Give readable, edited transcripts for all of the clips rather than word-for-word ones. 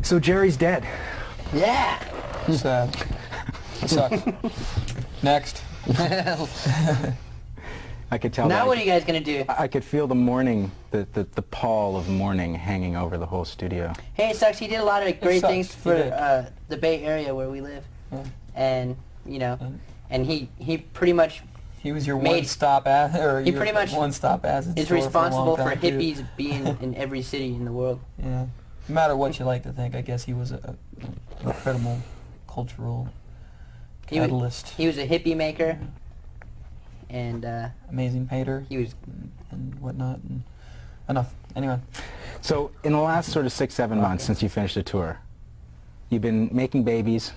So Jerry's dead. Yeah. Sad. Sucks. Next. I could tell. Now what are you guys gonna do? I could feel the mourning, the pall of mourning hanging over the whole studio. Hey, it sucks. He did a lot of great things for He did. the Bay Area where we live, Yeah. and you know, and he pretty much He was your Made- one-stop ass, or he your pretty much one-stop ass. is responsible for hippies being in every city in the world. Yeah. No matter what you like to think, I guess he was an incredible cultural catalyst. He was a hippie maker, and Amazing painter. he was. And whatnot. And enough. Anyway. So in the last sort of 6-7 months since you finished the tour, you've been making babies,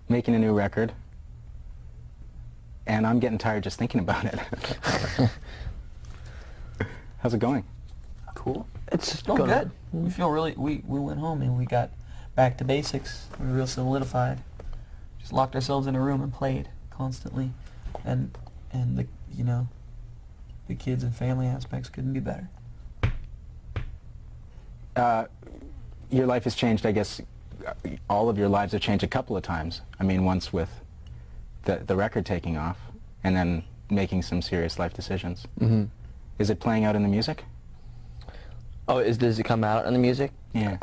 making a new record, and I'm getting tired just thinking about it. How's it going? Cool. It's going good. We feel really. We went home and we got back to basics. We were real solidified. Just locked ourselves in a room and played constantly, and the the kids and family aspects couldn't be better. Your life has changed, I guess. All of your lives have changed a couple of times. I mean, once with the record taking off, and then making some serious life decisions. Mm-hmm. Is it playing out in the music? Oh, does it come out in the music? Yeah.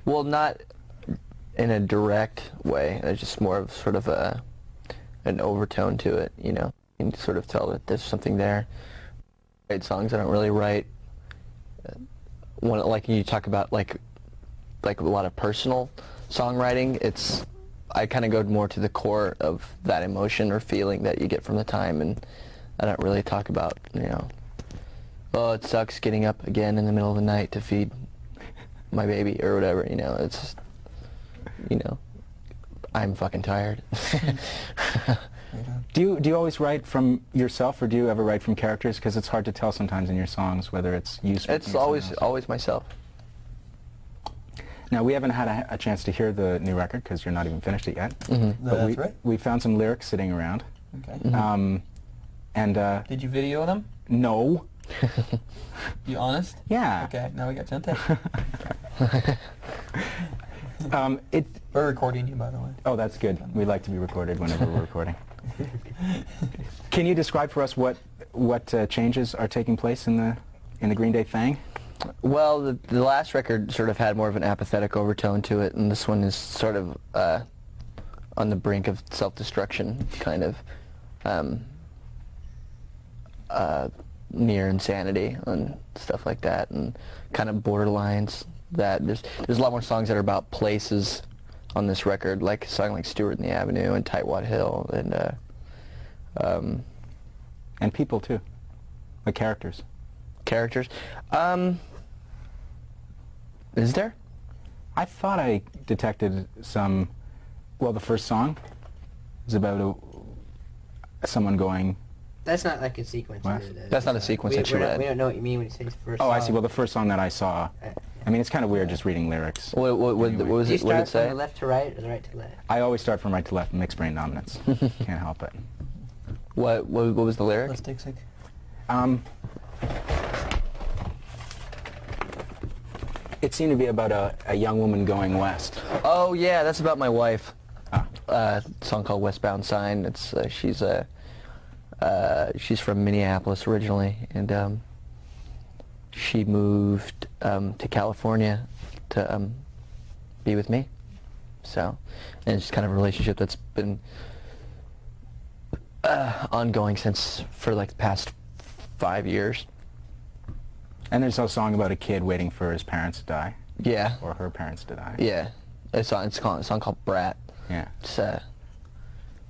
Well, not in a direct way. It's just more of sort of an overtone to it, you know. You can sort of tell that there's something there. I write songs I don't really write. Like you talk about like a lot of personal songwriting, I kind of go more to the core of that emotion or feeling that you get from the time, and I don't really talk about, you know, oh, it sucks getting up again in the middle of the night to feed my baby or whatever, you know. It's just, you know, I'm fucking tired. Do you always write from yourself, or do you ever write from characters? Because it's hard to tell sometimes in your songs whether it's you speaking. It's always myself. Now, we haven't had a chance to hear the new record because you're not even finished it yet. Mm-hmm. But That's right. we found some lyrics sitting around. Okay. Mm-hmm. Did you video them? No. You honest? Yeah. Okay. Now we got you on tape. We're recording you, by the way. Oh, that's good. We like to be recorded whenever we're recording. Can you describe for us what changes are taking place in the Green Day thing? Well, the last record sort of had more of an apathetic overtone to it, and this one is sort of on the brink of self-destruction, kind of near insanity and stuff like that, and kind of borderlines. That there's a lot more songs that are about places on this record, like a song like Stewart in the Avenue and Tightwad Hill, and people too, like characters. Characters. Is there? I thought I detected some. Well, the first song is about someone going. That's not like a sequence. What? That's not a sequence that you read. We don't know what you mean when you say first. Oh, song. I see. Well, the first song that I saw. I mean, it's kind of weird just reading lyrics. What was Do it? you What did it start say? from the left to right or the right to left? I always start from right to left, mixed brain dominance. Can't help it. What was the lyric? Let's take sick. It seemed to be about a young woman going west. Oh yeah, that's about my wife. Ah. Song called Westbound Sign. It's she's from Minneapolis originally, and she moved to California to be with me. So, and it's kind of a relationship that's been ongoing for like the past 5 years. And there's a song about a kid waiting for his parents to die. Yeah. Or her parents to die. Yeah. It's a song called Brat. Yeah. It's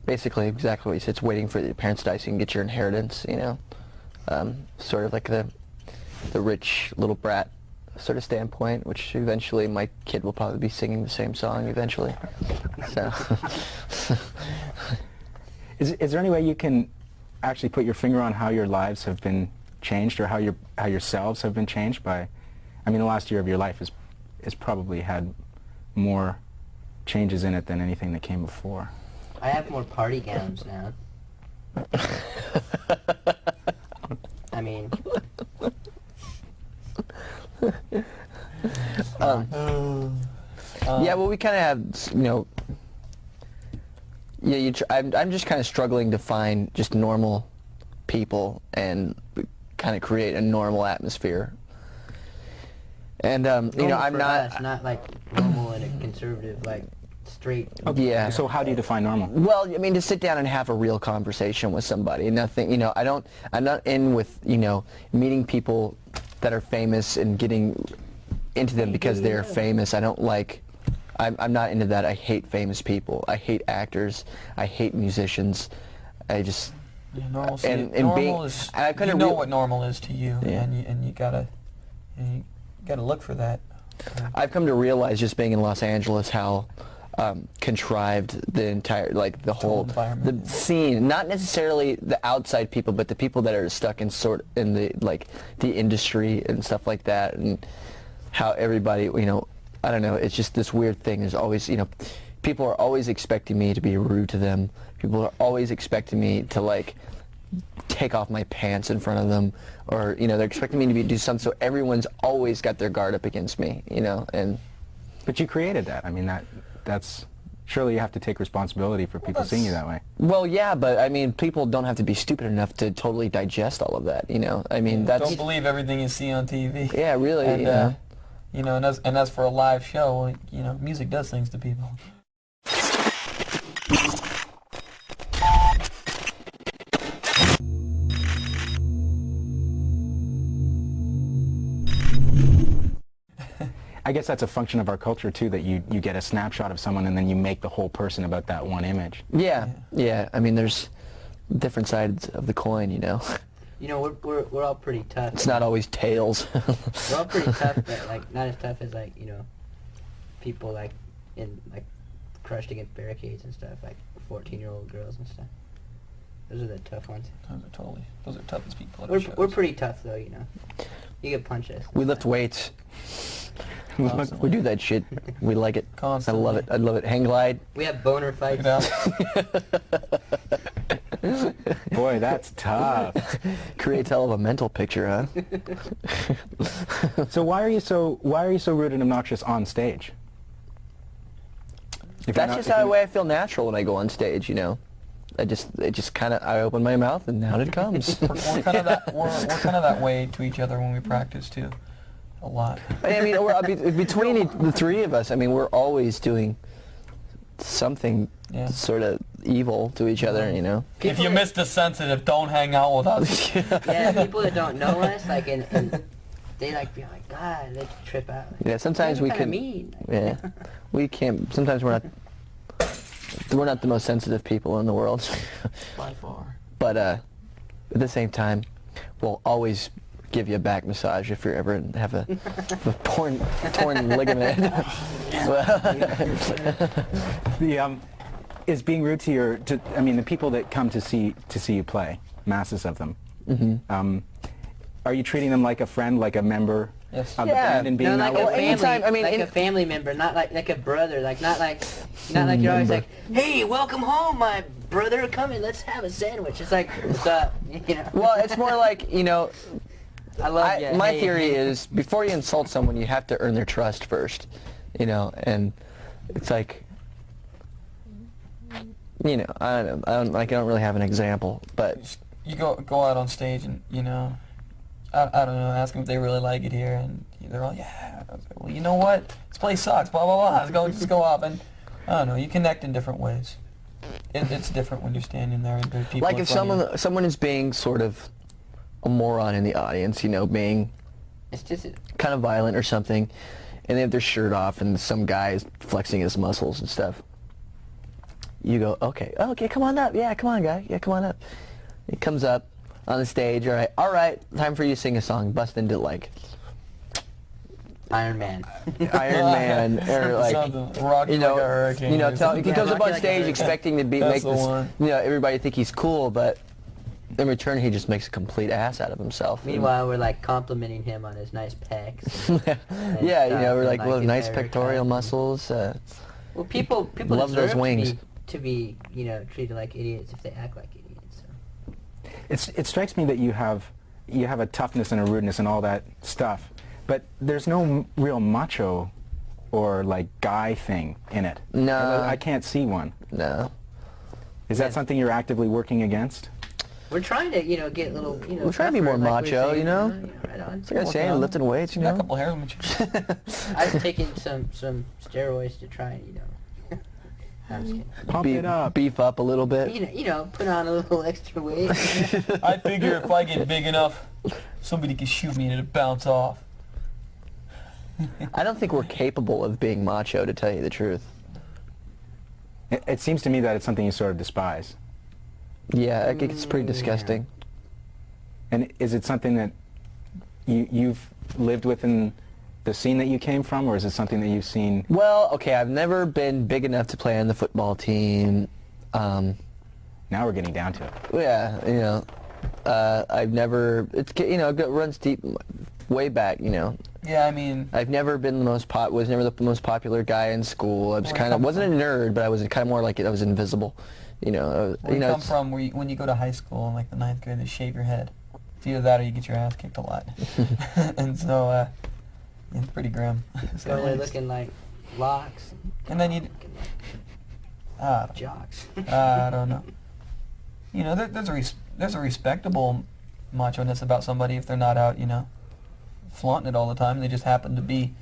basically exactly what you said. It's waiting for your parents to die so you can get your inheritance, you know. Sort of like the rich little brat sort of standpoint, which eventually my kid will probably be singing the same song eventually. So. Is there any way you can actually put your finger on how your lives have been changed, or how yourselves have been changed by? I mean, the last year of your life has probably had more changes in it than anything that came before. I have more party gowns now. I mean, yeah, well, we kind of have, you know, yeah, I'm just kind of struggling to find just normal people and kind of create a normal atmosphere. And, you know, normal I'm for not... us, not like normal in a conservative, like, straight. Yeah. So how do you define normal? Well, I mean, to sit down and have a real conversation with somebody. Nothing, you know, I'm not in with, you know, meeting people that are famous and getting into them because they're famous. I don't like, I'm not into that. I hate famous people. I hate actors. I hate musicians. I just... Yeah, normal. And normal being, is, I you know what normal is to you, Yeah. and you gotta look for that. I've come to realize just being in Los Angeles how contrived the entire, like the whole environment, the scene, not necessarily the outside people, but the people that are stuck in the like the industry and stuff like that, and how everybody, you know, I don't know, it's just this weird thing. There's always, you know, people are always expecting me to be rude to them. People are always expecting me to, like, take off my pants in front of them, or, you know, they're expecting me to do something, so everyone's always got their guard up against me, you know, and... But you created that. I mean, that's... Surely you have to take responsibility for people seeing you that way. Well, yeah, but, I mean, people don't have to be stupid enough to totally digest all of that, you know? I mean, that's... Don't believe everything you see on TV. Yeah, really, and, you know? You know, and as for a live show, well, you know, music does things to people. I guess that's a function of our culture, too, that you get a snapshot of someone and then you make the whole person about that one image. Yeah, yeah. I mean, there's different sides of the coin, you know? You know, we're all pretty tough. It's not always tails. We're all pretty tough, but, like, not as tough as, like, you know, people, like, in, like, crushed against barricades and stuff, like 14-year-old girls and stuff. Those are the tough ones. Those are toughest people at We're, our shows. we're pretty tough, though, you know. You can punch us. We lift weights. Constantly. We do that shit. We like it. Constantly. I love it. I love it. Hang glide. We have boner fights. Boy, that's tough. Creates hell of a mental picture, huh? So why are you so rude and obnoxious on stage? That's just how the way I feel natural when I go on stage, you know. I open my mouth and out it comes. We're kind of that way to each other when we practice too, a lot. I mean, between the three of us, I mean, we're always doing something sort of evil to each other, you know. If you miss the sensitive, don't hang out with us. Yeah, people that don't know us, like, and they like be like, God, they trip out. Like, Yeah, sometimes we can. mean. Yeah, we can't. Sometimes we're not the most sensitive people in the world. By far. But at the same time, we'll always give you a back massage if you ever have a torn ligament. Is being rude to I mean, the people that come to see you play, masses of them. Mm-hmm. Are you treating them like a friend, like a member Yes. of the band, and being No, like that a way? family, anytime, I mean, like a family member, not like a brother, like not like you're always like, hey, welcome home, my brother, come in, let's have a sandwich. It's like, what's up, you know? Well, it's more like, you know, I love you. my Hey. theory is before you insult someone, you have to earn their trust first, you know, and it's like, you know, I don't really have an example, but You go out on stage and, you know, I don't know, ask them if they really like it here, and they're all, yeah. I was like, well, you know what? This place sucks, blah, blah, blah. Let's go off, and I don't know, you connect in different ways. It's different when you're standing there and there's people like in if front of you. someone is being sort of a moron in the audience, you know, being It's just, kind of violent or something, and they have their shirt off and some guy is flexing his muscles and stuff. You go, okay, come on up. Yeah, come on, guy. Yeah, come on up. He comes up on the stage. All right, time for you to sing a song. Bust into like Iron Man. Iron Man or like Something. Rocky you know, like a hurricane. you know, or something. he comes up Rocky on like a stage hurricane. expecting to make That's the this, one. you know, everybody think he's cool, but in return he just makes a complete ass out of himself. Meanwhile, we're like complimenting him on his nice pecs. and yeah, you stuff, know, we're and, like, well, his nice haircut. pectoral muscles. Well, people Love deserve those wings. to be, you know, treated like idiots if they act like idiots. So. It strikes me that you have a toughness and a rudeness and all that stuff, but there's no real macho or like guy thing in it. No. I can't see one. No. Is that something you're actively working against? We're trying to, you know, get a little, you know. We're trying to be more tougher, like we were macho, saying, you know? Right on. It's like I was saying, lifting weights, you Got a know. couple hairs on my chest. I was taking some steroids to try and, you know. No, I'm just kidding. Pump it up. Beef up a little bit. You know, put on a little extra weight. I figure if I get big enough, somebody can shoot me and it'll bounce off. I don't think we're capable of being macho, to tell you the truth. It seems to me that it's something you sort of despise. Yeah, it's pretty disgusting. And is it something that you've lived within the scene that you came from, or is it something that you've seen? Well, okay, I've never been big enough to play on the football team. Now we're getting down to it. Yeah, you know, I've never, you know, it runs deep, way back, you know. Yeah, I mean, I've never been was never the most popular guy in school. I was wasn't a nerd, but I was kind of more like I was invisible, you know. where you come from, when you go to high school in like the 9th grade, they shave your head. It's either that or you get your ass kicked a lot. And so, it's pretty grim. So they're looking like locks. And then you, Jocks. I don't know. You know, there's a respectable macho-ness about somebody if they're not out, you know, flaunting it all the time. They just happen to be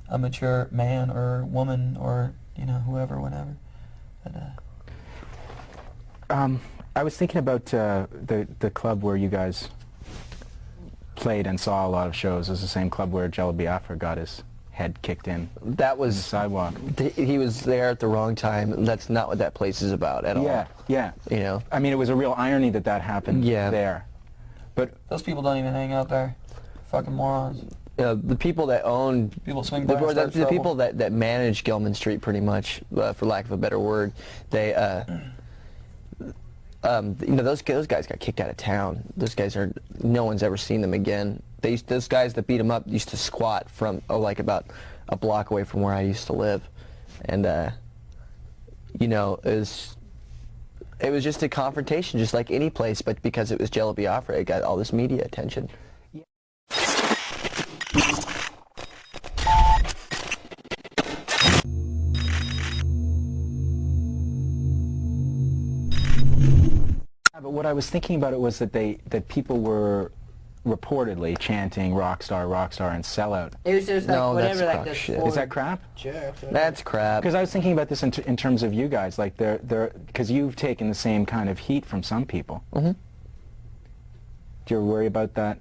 a mature man or woman or, you know, whoever, whatever. But, I was thinking about the club where you guys played and saw a lot of shows. It was the same club where Jello Biafra got his head kicked in. That was the sidewalk. He was there at the wrong time. That's not what that place is about at all. Yeah. You know. I mean, it was a real irony that that happened there. But those people don't even hang out there. Fucking morons. The people that own People swing the, by and start the trouble. people that manage Gilman Street, pretty much, for lack of a better word, they you know, those guys got kicked out of town. Those guys are, no one's ever seen them again. Those guys that beat them up used to squat from like about a block away from where I used to live, and you know, it was just a confrontation, just like any place, but because it was Jello Biafra, it got all this media attention. But what I was thinking about it was that people were reportedly chanting "Rockstar, Rockstar" and "Sellout." It was just like No, that's whatever, like crock this shit. forward Is that crap? jerks. That's crap. Because I was thinking about this in terms of you guys, like because you've taken the same kind of heat from some people. Mm-hmm. Do you ever worry about that?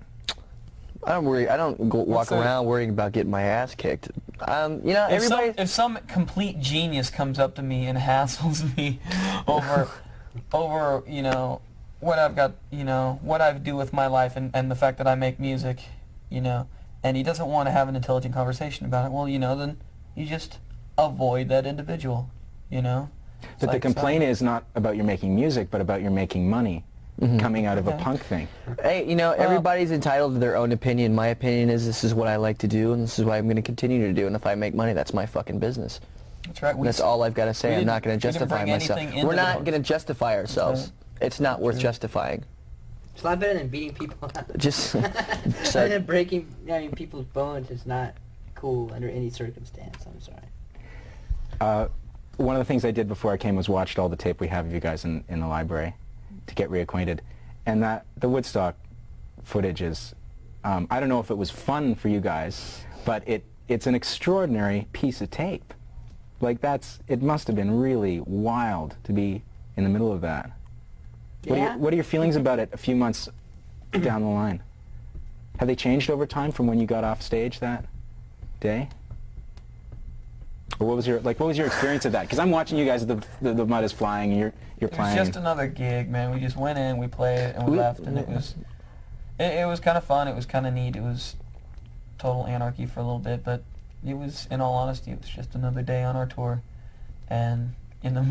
I don't worry. I don't walk around worrying about getting my ass kicked. You know, If some complete genius comes up to me and hassles me over, you know, what I've got, you know, what I do with my life and the fact that I make music, you know, and he doesn't want to have an intelligent conversation about it, well, you know, then you just avoid that individual, you know. But the complaint is not about you're making music, but about you're making money coming out of a punk thing. Hey, you know, everybody's entitled to their own opinion. My opinion is this is what I like to do, and this is what I'm going to continue to do. And if I make money, that's my fucking business. That's right. That's all I've got to say. I'm not going to justify myself. We're not going to justify ourselves. It's not worth justifying. It's a lot better than beating people up. Just And then breaking people's bones is not cool under any circumstance. I'm sorry. One of the things I did before I came was watched all the tape we have of you guys in the library to get reacquainted. And the Woodstock footage is, I don't know if it was fun for you guys, but it's an extraordinary piece of tape. Like it must have been really wild to be in the middle of that. What are your feelings about it a few months down the line? Have they changed over time from when you got off stage that day? Or what was your experience of that? Because I'm watching you guys, the mud is flying, and you're playing. It was just another gig, man. We just went in, we played it, and we left, and it was kind of fun. It was kind of neat. It was total anarchy for a little bit, but it was, in all honesty, it was just another day on our tour, and in the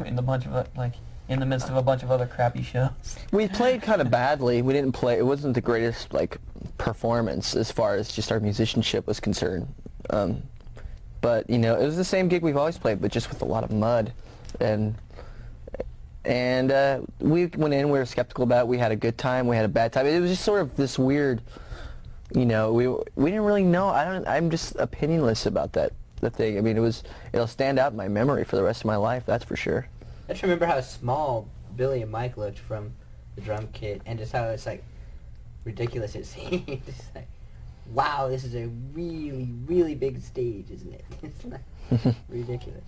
midst of a bunch of other crappy shows. we played kind of badly. We didn't play. It wasn't the greatest performance as far as just our musicianship was concerned. But you know, it was the same gig we've always played, but just with a lot of mud, and And we went in, we were skeptical about it. We had a good time, we had a bad time. It was just sort of this weird, you know, we didn't really know. I'm just opinionless about that thing. I mean, it'll stand out in my memory for the rest of my life, that's for sure. I just remember how small Billy and Mike looked from the drum kit, and just how it's like ridiculous it seemed. It's like, wow, this is a really, really big stage, isn't it? It's like ridiculous.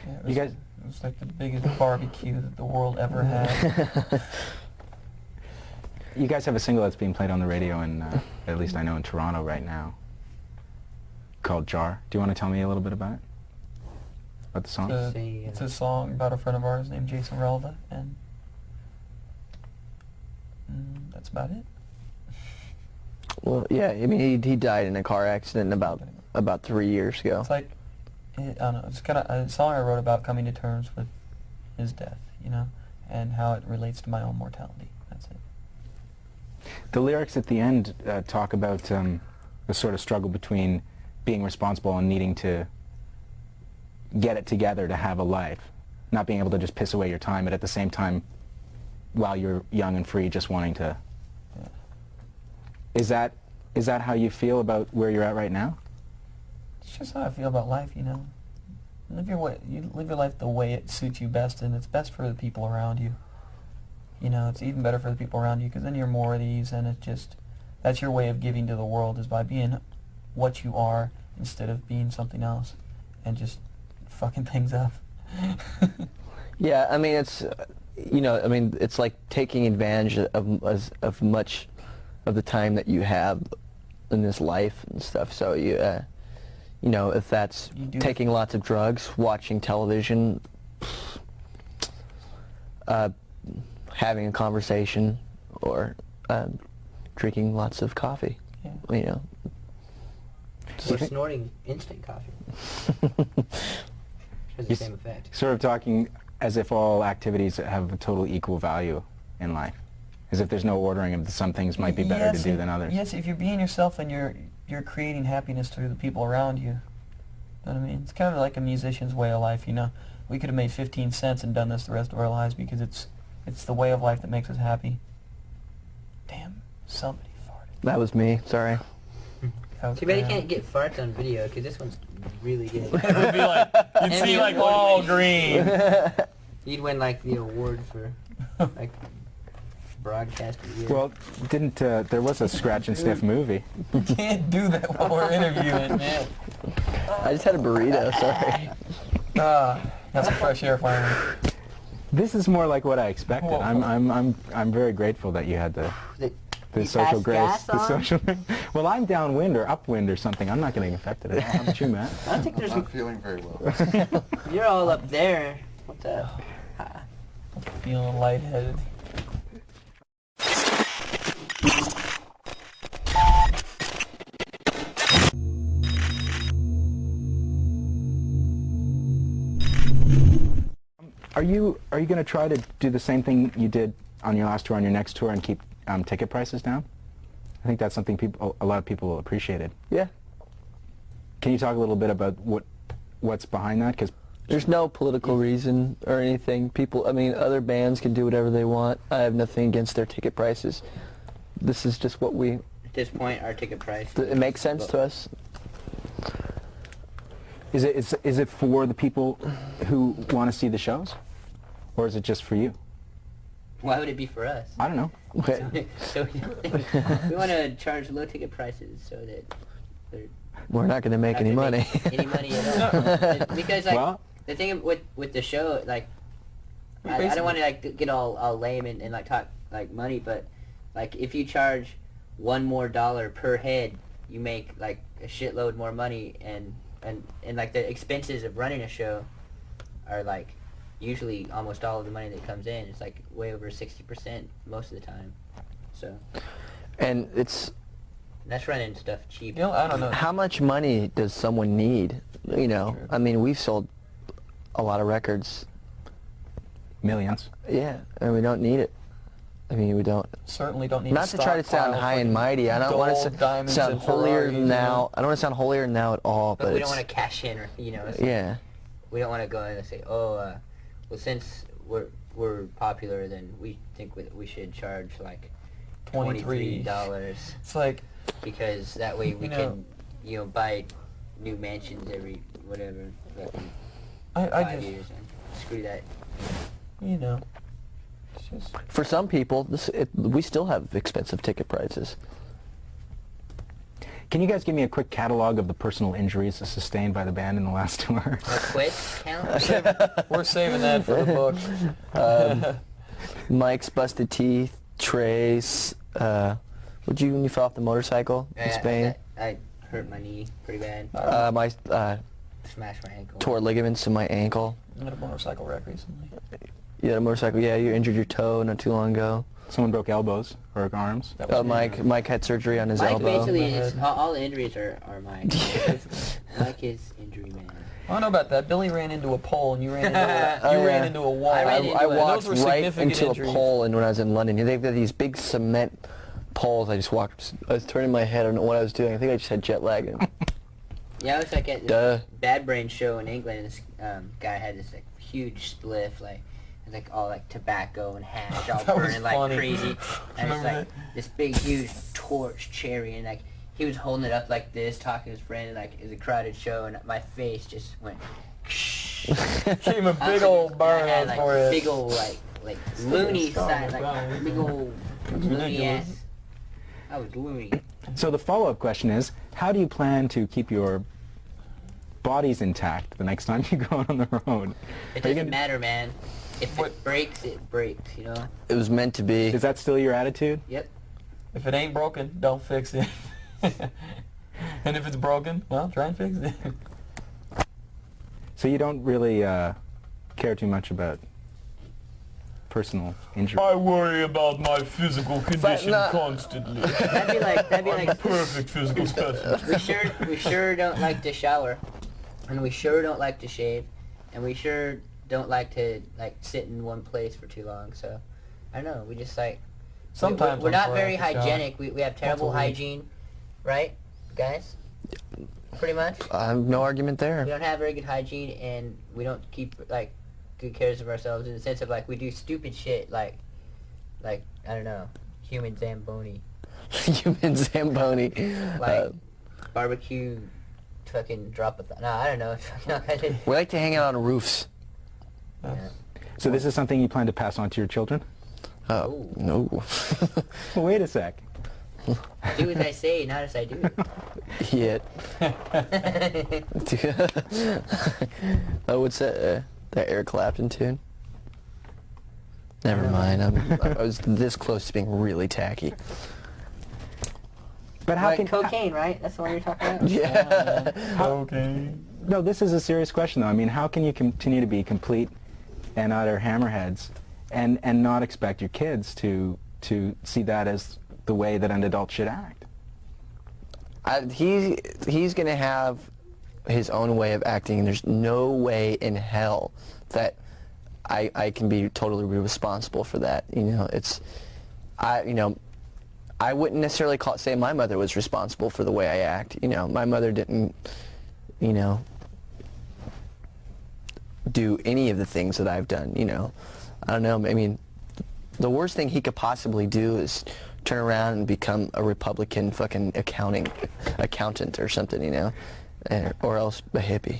Yeah, You guys, it was like the biggest barbecue that the world ever had. you guys have a single that's being played on the radio in, at least I know in Toronto right now, called Jar. Do you want to tell me a little bit about it? About the song? It's a song about a friend of ours named Jason Relva, and that's about it. Well, yeah, I mean, he died in a car accident about 3 years ago. It's like, I don't know, it's kind of a song I wrote about coming to terms with his death, you know, and how it relates to my own mortality. That's it. The lyrics at the end talk about the sort of struggle between being responsible and needing to get it together to have a life, not being able to just piss away your time, but at the same time, while you're young and free, just wanting to. Yeah. Is that how you feel about where you're at right now? It's just how I feel about life, you know. You live your life the way it suits you best, and it's best for the people around you. You know, it's even better for the people around you, because then you're more at ease, and that's your way of giving to the world, is by being what you are instead of being something else, and just fucking things up. Yeah, I mean, it's, you know, I mean, it's like taking advantage of much of the time that you have in this life and stuff. So you know, if that's taking lots of drugs, watching television, having a conversation, or drinking lots of coffee, Yeah. you know. Or snorting instant coffee. Has the same effect. Sort of talking as if all activities have a total equal value in life, as if there's no ordering of some things might be better to do than others. Yes, if you're being yourself and you're creating happiness through the people around you. You know what I mean? It's kind of like a musician's way of life, you know. We could have made 15 cents and done this the rest of our lives because it's the way of life that makes us happy. Damn, somebody farted. That was me, sorry. Too bad you can't get farts on video, because this one's really good. It would be like, you'd see like all green. You'd win like the award for like broadcast of the year. Well, didn't there was a scratch and sniff movie? You can't do that while we're interviewing, man. I just had a burrito, sorry. That's a fresh air finally. This is more like what I expected. Whoa. I'm very grateful that you had the You social pass grace. gas The on? social. Well, I'm downwind or upwind or something. I'm not getting affected at all. How about you, Matt? I don't think there's. I'm not feeling very well. You're all up there. What's up? Hi. I'm feeling lightheaded. Are you going to try to do the same thing you did on your last tour, on your next tour, and keep ticket prices down? I think that's something a lot of people appreciated. Yeah. Can you talk a little bit about what's behind that? Because There's no political reason or anything. People, I mean, other bands can do whatever they want. I have nothing against their ticket prices. This is just what we... At this point, our ticket price. It makes sense to us. is it for the people who want to see the shows, or is it just for you? Why would it be for us? I don't know. Okay. So we want to charge low ticket prices so that they're We're not going to make not any gonna money. make any money at all. Because like Well, the thing with the show, like I don't want to like get all lame and like talk like money, but like if you charge $1 more per head, you make like a shitload more money, and like the expenses of running a show are like usually almost all of the money that comes in. It's like way over 60% most of the time. So And that's running stuff cheap. You know, I don't know. how much money does someone need? You know, True. I mean, we've sold a lot of records. millions. Yeah, and we don't need it. I mean, we don't. Certainly don't need Not to try to sound high and mighty. I don't want to sound holier than thou. I don't want to sound holier than thou at all. But But we don't it's- want to cash in, or it's like, Yeah. we don't want to go in and say, oh, well, since we're popular, then we think we should charge like $23. $23 It's like, because that way we You know- can, you know, buy new mansions every whatever fucking I 5 just, years and screw that. you know, it's just, For some people, we still have expensive ticket prices. Can you guys give me a quick catalog of the personal injuries sustained by the band in the last tour? A quit count? we're saving that for the book. Mike's busted teeth, Trey's, what'd you when you fell off the motorcycle in Spain? I hurt my knee pretty bad. My Smashed my ankle. tore ligaments in my ankle. I had a motorcycle wreck recently. You had a motorcycle, yeah, you injured your toe not too long ago. Someone broke elbows or arms. That was Mike had surgery on his Mike elbow. basically, My it's, head. all the injuries are Mike. Mike is injury man. I don't know about that. Billy ran into a pole and you ran into ran into a wall. I ran into I it. walked Those were right significant into injuries. a pole and when I was in London. They've got these big cement poles. I just walked. I was turning my head. I don't know what I was doing. I think I just had jet lag. Yeah, I was like at Duh. this Bad Brain show in England, and this guy had this like huge spliff, like all like tobacco and hash, all That was burning like funny. crazy, and it's Remember like this big huge torch cherry, and like he was holding it up like this, talking to his friend, and like it was a crowded show, and my face just went. Came a big old burn I had on like forehead. big old like loony side, like big old loony ass. I was loony. So the follow-up question is, how do you plan to keep your bodies intact the next time you go out on the road? It Are you doesn't gonna- matter, man. If What- it breaks, it breaks. You know. It was meant to be. Is that still your attitude? Yep. If it ain't broken, don't fix it. And if it's broken, well, try and fix it. So you don't really care too much about personal injury? I worry about my physical condition no. constantly. That'd be like Perfect physical specimen. we sure don't like to shower, and we sure don't like to shave, and we sure don't like to like sit in one place for too long. So I don't know. We just like Sometimes we're I'm not sore very after shower. hygienic. We have terrible week. hygiene, right, guys? Pretty much. I have no argument We there. don't have very good hygiene, and we don't keep like good cares of ourselves in the sense of like we do stupid shit like I don't know, human zamboni, Human Zamboni. like barbecue, fucking drop a no, I don't know. We like to hang out on roofs. Yeah. So this is something you plan to pass on to your children? Ooh. No. Well, wait a sec. Do as I say, not as I do. Yet. Oh, what's that Eric Clapton tune? Never mind. I was this close to being really tacky. But how Like can... cocaine, right? That's the one you're talking about? Yeah. Okay. No, this is a serious question, though. I mean, how can you continue to be complete and utter hammerheads and not expect your kids to see that as the way that an adult should act? He's gonna have his own way of acting, and there's no way in hell that I can be totally responsible for that. You know, I wouldn't necessarily say my mother was responsible for the way I act. You know, my mother didn't, you know, do any of the things that I've done. You know, I don't know. I mean, the worst thing he could possibly do is turn around and become a Republican fucking accountant or something, you know, or else a hippie.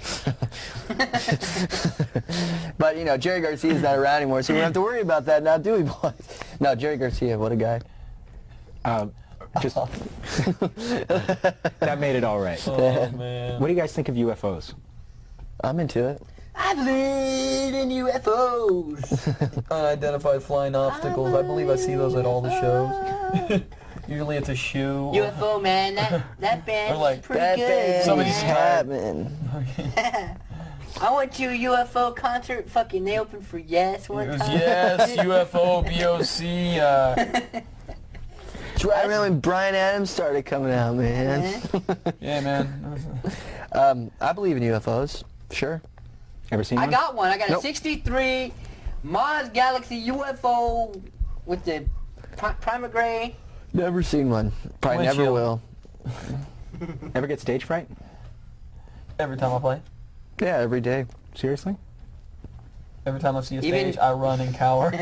But you know, Jerry Garcia's not around anymore, so we don't have to worry about that now, do we, boys? No, Jerry Garcia, what a guy. Just that made it all right. Oh, man. What do you guys think of UFOs? I'm into it. I believe in UFOs. Unidentified flying obstacles. I believe I see those at all the shows. Usually it's a shoe. UFO man, that band Or like, is pretty That good. band Somebody's is tired. happening. I went to a UFO concert. Fucking, they opened for Yes one time. Yes, UFO, BOC. That's right around when Bryan Adams started coming out, man. Yeah, man. I believe in UFOs, sure. Ever seen I one? got one. I got a Nope. 63 Mars Galaxy UFO with the primer gray. Never seen one. Probably Windshield. never will. Ever get stage fright? Every time I play. Yeah, every day. Seriously? Every time I see a Even- stage, I run and cower.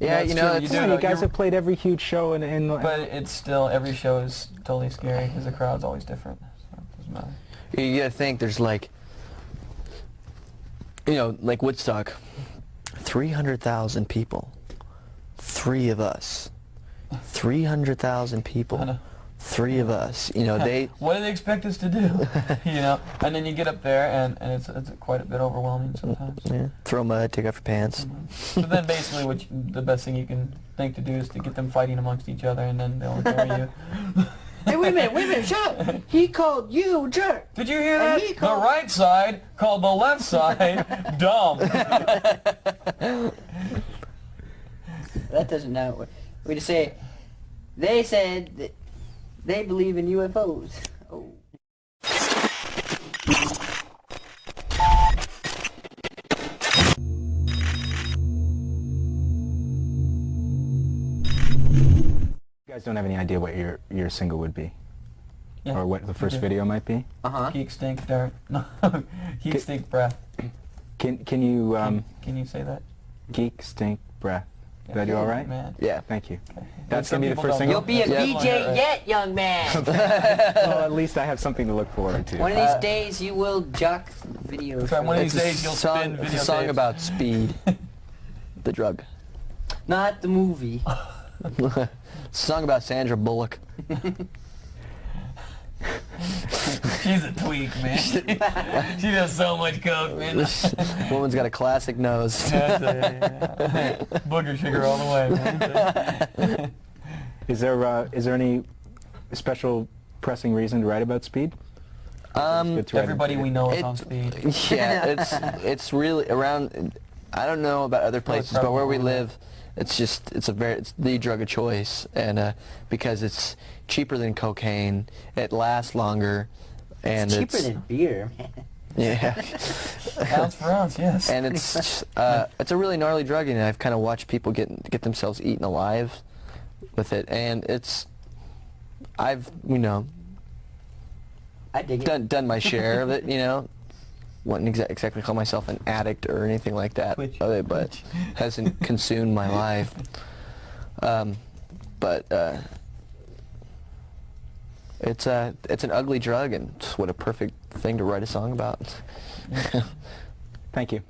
Yeah, it's you know, true, it's, do Come on, know, you guys you're- have played every huge show in But it's still, every show is totally scary because the crowd's always different. So it doesn't matter. you gotta think there's like, you know, like Woodstock, 300,000 people, 3 of us, 300,000 I people, know. 3 of us. You know, they. What do they expect us to do? You know, and then you get up there and it's quite a bit overwhelming sometimes. Yeah, throw mud, take off your pants. But then basically the best thing you can think to do is to get them fighting amongst each other and then they'll carry you. Hey, wait a minute, shut up! He called you jerk! Did you hear And that? he The called- right side called the left side dumb. That doesn't know. We just say, they said that they believe in UFOs. Oh. You guys don't have any idea what your single would be, Yeah, or what the first do. video might be. Uh-huh. Geek stink dirt. No, geek stink breath. Can you Can you say that? geek stink breath? Did I do Yeah, all right? Man. Yeah. Thank you. Okay. That's Some gonna be the people first don't single? know. You'll be a Yeah. DJ Right. yet, young man! Well, at least I have something to look forward to. One of these days you will jock videos. That's right, one of these It's a days you'll song, spin it's a song videotapes. about speed, the drug. Not the movie. It's a song about Sandra Bullock. She's a tweak, man. She does so much coke, man. This woman's got a classic nose. Booger sugar all the way, man. Is there any special pressing reason to write about speed? Good to write Everybody about we it. know is It- on speed. Yeah, it's really around. I don't know about other places, but where we live, it's the drug of choice, and because it's cheaper than cocaine, it lasts longer, and It's cheaper than beer, man. yeah, Ounce for ounce, yes. and it's a really gnarly drug, and I've kind of watched people get themselves eaten alive with it, and I've I dig it. done my share of it, wouldn't exactly call myself an addict or anything like that Twitch. of it, but hasn't consumed my life. But it's an ugly drug, and what a perfect thing to write a song about. Thank you.